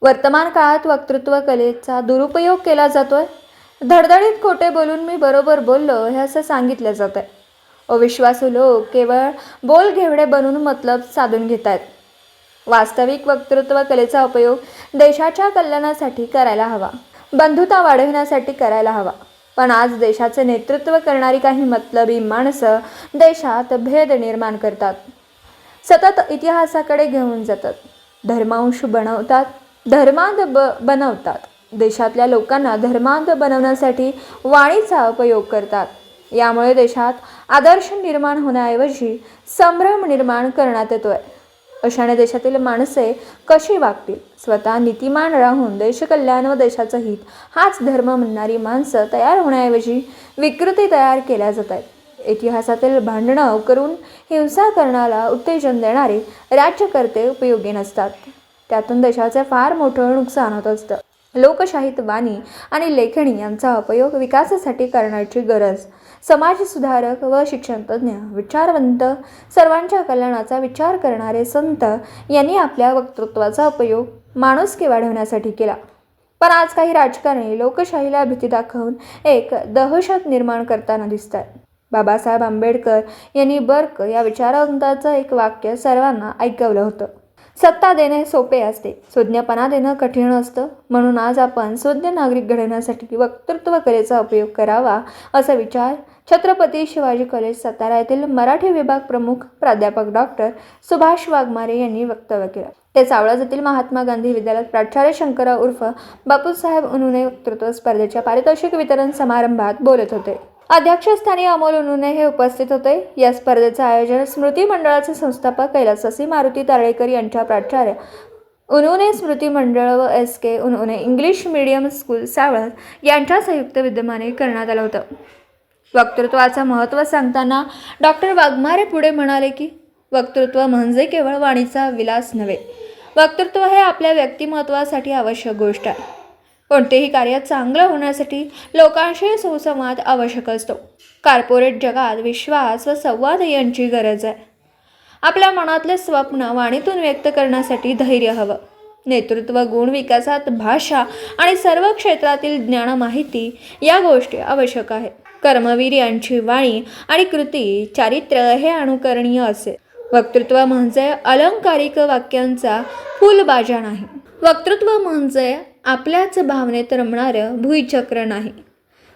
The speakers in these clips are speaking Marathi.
वर्तमान काळात वक्तृत्व कलेचा दुरुपयोग केला जातोय. धडधडीत खोटे बोलून मी बरोबर बोललो हे असं सांगितलं जात आहे. अविश्वासू लोक केवळ बोलघेवडे बनून मतलब साधून घेत आहेत. वास्तविक वक्तृत्व कलेचा उपयोग देशाच्या कल्याणासाठी करायला हवा, बंधुता वाढविण्यासाठी करायला हवा. पण आज देशाचे नेतृत्व करणारी काही मतलबी माणसं देशात भेद निर्माण करतात, सतत इतिहासाकडे घेऊन जातात, धर्मांश बनवतात, बनवतात. देशातल्या लोकांना धर्मांध बनवण्यासाठी वाणीचा उपयोग करतात. यामुळे देशात आदर्श निर्माण होण्याऐवजी संभ्रम निर्माण करण्यात येतोय. अशाने देशातील माणसे कशी वागतील? स्वतः नीतिमान राहून देशकल्याण व देशाचं हित हाच धर्म म्हणणारी माणसं तयार होण्याऐवजी विकृती तयार केल्या जात आहेत. इतिहासातील भांडणं करून हिंसा करण्याला उत्तेजन देणारे राज्यकर्ते उपयोगी नसतात. त्यातून देशाचे फार मोठं नुकसान होत असतं. लोकशाहीत वाणी आणि लेखणी यांचा उपयोग विकासासाठी करण्याची गरज समाजसुधारक व शिक्षणतज्ञ, विचारवंत, सर्वांच्या कल्याणाचा विचार करणारे संत यांनी आपल्या वक्तृत्वाचा उपयोग माणुसकी वाढवण्यासाठी केला. पण आज काही राजकारणी लोकशाहीला भीती दाखवून एक दहशत निर्माण करताना दिसतात. बाबासाहेब आंबेडकर यांनी बर्क या विचारवंताचं एक वाक्य सर्वांना ऐकवलं होतं. सत्ता देणे सोपे असते, सुज्ञपणा देणं कठीण असतं. म्हणून आज आपण सुज्ञ नागरिक घडवण्यासाठी वक्तृत्व कलेचा उपयोग करावा, असा विचार छत्रपती शिवाजी कॉलेज सातारा येथील मराठी विभाग प्रमुख प्राध्यापक डॉक्टर सुभाष वाघमारे यांनी वक्तव्य केलं. ते सावळज येथील महात्मा गांधी विद्यालयात प्राचार्य शंकरराव उर्फ बापूसाहेब उनुने वक्तृत्व स्पर्धेच्या पारितोषिक वितरण समारंभात बोलत होते. अध्यक्षस्थानी अमोल उनुने हे उपस्थित होते. या स्पर्धेचं आयोजन स्मृती मंडळाचे संस्थापक कैलासवासी मारुती तारळेकर यांच्या प्राचार्य उनुने स्मृती मंडळ व SK उनुने English medium school Savalaj यांच्या संयुक्त विद्यमाने करण्यात आलं होतं. वक्तृत्वाचं महत्त्व सांगताना डॉक्टर वाघमारे पुढे म्हणाले की वक्तृत्व म्हणजे केवळ वाणीचा विलास नव्हे. वक्तृत्व हे आपल्या व्यक्तिमत्वासाठी आवश्यक गोष्ट आहे. कोणतेही कार्य चांगलं होण्यासाठी लोकांशी सुसंवाद आवश्यक असतो. कॉर्पोरेट जगात विश्वास व संवाद यांची गरज आहे. आपल्या मनातले स्वप्न वाणीतून व्यक्त करण्यासाठी धैर्य हवं. नेतृत्व गुण विकासात भाषा आणि सर्व क्षेत्रातील ज्ञान माहिती या गोष्टी आवश्यक आहेत. कर्मवीर यांची वाणी आणि कृती चारित्र्य हे अनुकरणीय असेल. वक्तृत्व म्हणजे अलंकारिक वाक्यांचा फुलबाजा नाही. वक्तृत्व म्हणजे आपल्याच भावनेत रमणारं भुईचक्र नाही.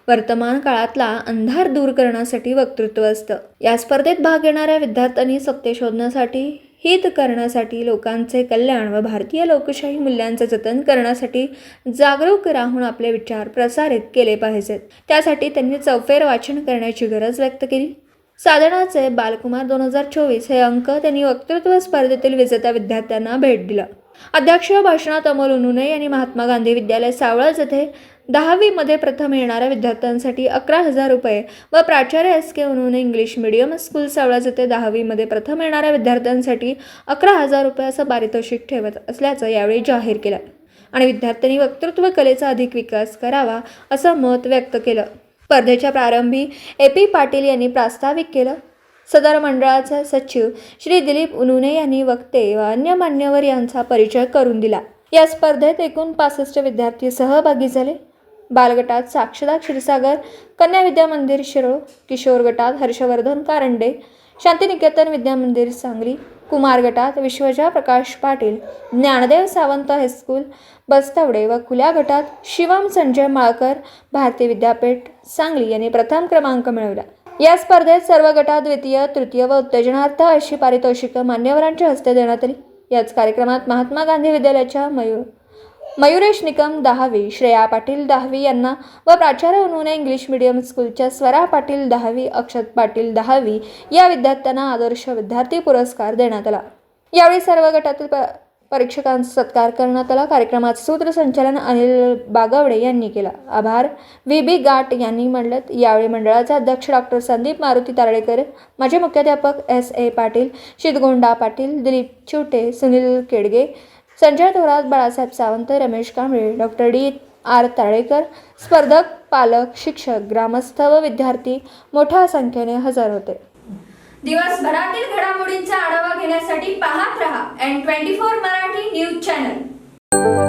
वर्तमान काळातला अंधार दूर करण्यासाठी वक्तृत्व असतं. या स्पर्धेत भाग घेणाऱ्या विद्यार्थ्यांनी सत्य शोधण्यासाठी, हित करण्यासाठी, लोकांचे कल्याण व भारतीय लोकशाही मूल्यांचे जतन करण्यासाठी जागरूक राहून आपले विचार प्रसारित केले पाहिजेत. त्यासाठी त्यांनी चौफेर वाचन करण्याची गरज व्यक्त केली. साधनाचे बालकुमार 2024 हे अंक त्यांनी वक्तृत्व स्पर्धेतील विजेत्या विद्यार्थ्यांना भेट दिला. अध्यक्षीय भाषणात अमोल उनुने यांनी महात्मा गांधी विद्यालय सावळज येथे 10वी मध्ये प्रथम येणाऱ्या विद्यार्थ्यांसाठी 11,000 रुपये व प्राचार्य SK उनुने English medium school Savalaj येथे 10वी मध्ये प्रथम येणाऱ्या विद्यार्थ्यांसाठी 11,000 रुपये असं पारितोषिक ठेवत असल्याचं यावेळी जाहीर केलं आणि विद्यार्थ्यांनी वक्तृत्व कलेचा अधिक विकास करावा असं मत व्यक्त केलं. स्पर्धेच्या प्रारंभी AP पाटील यांनी प्रास्ताविक केलं. सदर मंडळाचे सचिव श्री दिलीप उनुने यांनी वक्ते व अन्य मान्यवर यांचा परिचय करून दिला. या स्पर्धेत एकूण 65 विद्यार्थी सहभागी झाले. बालगटात साक्षदा क्षीरसागर, कन्या विद्या मंदिर शिरोळ, किशोर गटात हर्षवर्धन कारंडे, शांतिनिकेतन विद्या मंदिर सांगली, कुमार गटात विश्वजा प्रकाश पाटील, ज्ञानदेव सावंत हायस्कूल बस्तवडे व खुल्या गटात शिवम संजय माळकर, भारती विद्यापीठ सांगली यांनी प्रथम क्रमांक मिळवला. या स्पर्धेत सर्व गटात द्वितीय, तृतीय व उत्तेजनार्थ अशी पारितोषिकं मान्यवरांच्या हस्ते देण्यात आली. याच कार्यक्रमात महात्मा गांधी विद्यालयाच्या मयुरेश निकम 10वी, श्रेया पाटील 10वी यांना व प्राचार्य उनुने इंग्लिश मीडियम स्कूलच्या स्वरा पाटील 10वी, अक्षत पाटील 10वी या विद्यार्थ्यांना आदर्श विद्यार्थी पुरस्कार देण्यात आला. यावेळी सर्व गटातील परीक्षकांचा सत्कार करण्यात आला. कार्यक्रमाचे सूत्रसंचालन अनिल बागवडे यांनी केला. आभार VB गाट यांनी मानले. यावेळी मंडळाचे अध्यक्ष डॉक्टर संदीप मारुती तारळेकर, माजी मुख्याध्यापक SA Patil, Shidgonda Patil, Dilip Chivate, Sunil Kedge, Sanjay Thorat, Balasaheb Sawant, Ramesh Kamble, doctor DR Taralekar, स्पर्धक, पालक, शिक्षक, ग्रामस्थ व विद्यार्थी मोठ्या संख्येने हजर होते. दिवसभरातील घडामोडींचा आढावा घेण्यासाठी पाहत रहा N24 मराठी न्यूज चॅनल.